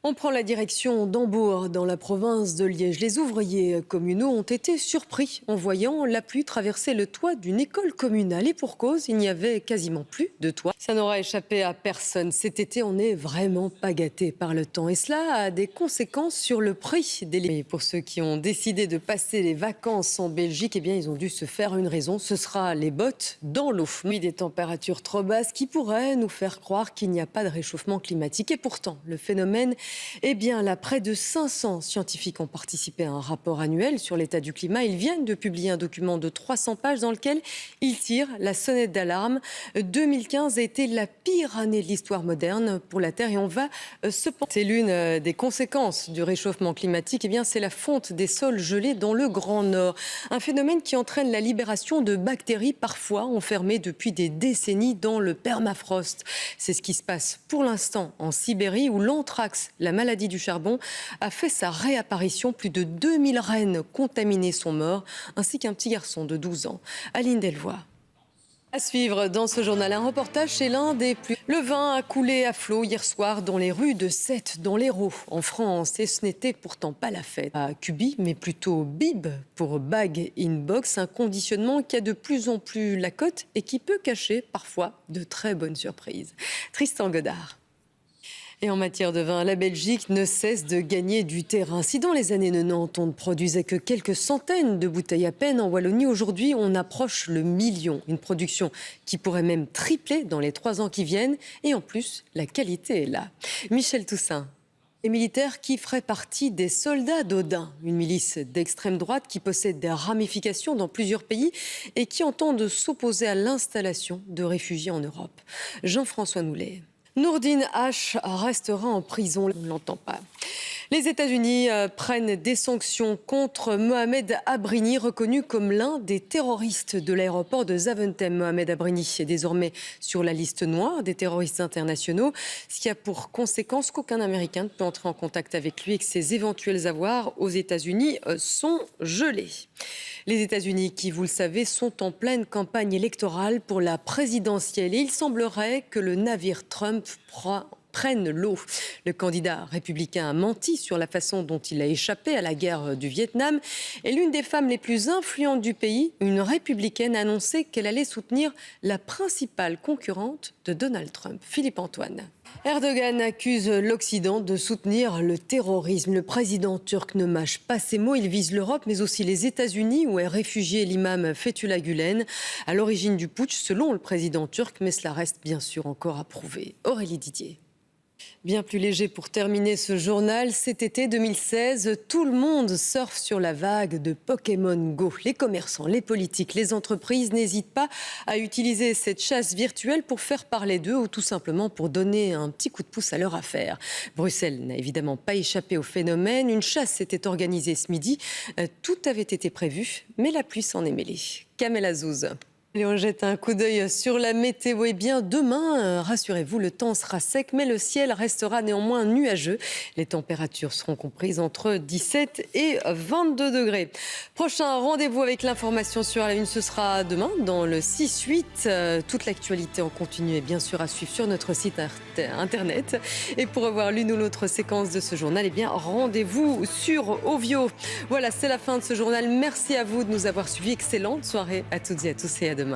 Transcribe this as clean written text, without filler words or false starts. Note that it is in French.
On prend la direction d'Hambourg, dans la province de Liège. Les ouvriers communaux ont été surpris en voyant la pluie traverser le toit d'une école communale. Et pour cause, il n'y avait quasiment plus de toit. Ça n'aura échappé à personne. Cet été, on n'est vraiment pas gâté par le temps. Et cela a des conséquences sur le prix des légumes. Pour ceux qui ont décidé de passer les vacances en Belgique, eh bien, ils ont dû se faire une raison. Ce sera les bottes dans l'eau. Des températures trop basses qui pourraient nous faire croire qu'il n'y a pas de réchauffement climatique. Et pourtant, le phénomène eh bien là, près de 500 scientifiques ont participé à un rapport annuel sur l'état du climat. Ils viennent de publier un document de 300 pages dans lequel ils tirent la sonnette d'alarme. 2015 a été la pire année de l'histoire moderne pour la Terre et on va se pencher. C'est l'une des conséquences du réchauffement climatique. Eh bien, c'est la fonte des sols gelés dans le Grand Nord. Un phénomène qui entraîne la libération de bactéries parfois enfermées depuis des décennies dans le permafrost. C'est ce qui se passe pour l'instant en Sibérie où l'anthrax, la maladie du charbon, a fait sa réapparition. Plus de 2000 rennes contaminées sont mortes, ainsi qu'un petit garçon de 12 ans. Aline Delvoye. À suivre dans ce journal, un reportage chez l'un des plus... Le vin a coulé à flot hier soir dans les rues de Sète, dans l'Hérault, en France. Et ce n'était pourtant pas la fête à Cuby, mais plutôt Bib pour Bag in Box. Un conditionnement qui a de plus en plus la cote et qui peut cacher parfois de très bonnes surprises. Tristan Godard. Et en matière de vin, la Belgique ne cesse de gagner du terrain. Si dans les années 90, on ne produisait que quelques centaines de bouteilles à peine en Wallonie, aujourd'hui, on approche le million. Une production qui pourrait même tripler dans les 3 ans qui viennent. Et en plus, la qualité est là. Michel Toussaint. Les militaires qui feraient partie des soldats d'Odin, une milice d'extrême droite qui possède des ramifications dans plusieurs pays et qui entend s'opposer à l'installation de réfugiés en Europe. Jean-François Noulet. Nourdine H restera en prison, on ne l'entend pas. Les États-Unis prennent des sanctions contre Mohamed Abrini, reconnu comme l'un des terroristes de l'aéroport de Zaventem. Mohamed Abrini est désormais sur la liste noire des terroristes internationaux, ce qui a pour conséquence qu'aucun Américain ne peut entrer en contact avec lui et que ses éventuels avoirs aux États-Unis sont gelés. Les États-Unis qui, vous le savez, sont en pleine campagne électorale pour la présidentielle. Et il semblerait que le navire Trump prenne l'eau. Le candidat républicain a menti sur la façon dont il a échappé à la guerre du Vietnam. Et l'une des femmes les plus influentes du pays, une républicaine, a annoncé qu'elle allait soutenir la principale concurrente de Donald Trump, Philippe Antoine. Erdogan accuse l'Occident de soutenir le terrorisme. Le président turc ne mâche pas ses mots. Il vise l'Europe, mais aussi les États-Unis, où est réfugié l'imam Fethullah Gülen, à l'origine du putsch, selon le président turc. Mais cela reste bien sûr encore à prouver. Aurélie Didier. Bien plus léger pour terminer ce journal, cet été 2016, tout le monde surfe sur la vague de Pokémon Go. Les commerçants, les politiques, les entreprises n'hésitent pas à utiliser cette chasse virtuelle pour faire parler d'eux ou tout simplement pour donner un petit coup de pouce à leur affaire. Bruxelles n'a évidemment pas échappé au phénomène. Une chasse s'était organisée ce midi. Tout avait été prévu, mais la pluie s'en est mêlée. Kamel Azouz. Et on jette un coup d'œil sur la météo. Eh bien, demain, rassurez-vous, le temps sera sec, mais le ciel restera néanmoins nuageux. Les températures seront comprises entre 17 et 22 degrés. Prochain rendez-vous avec l'information sur la une, ce sera demain dans le 6-8. Toute l'actualité en continu est bien sûr à suivre sur notre site internet. Et pour revoir l'une ou l'autre séquence de ce journal, eh bien, rendez-vous sur Ovio. Voilà, c'est la fin de ce journal. Merci à vous de nous avoir suivis. Excellente soirée à toutes et à tous et à demain.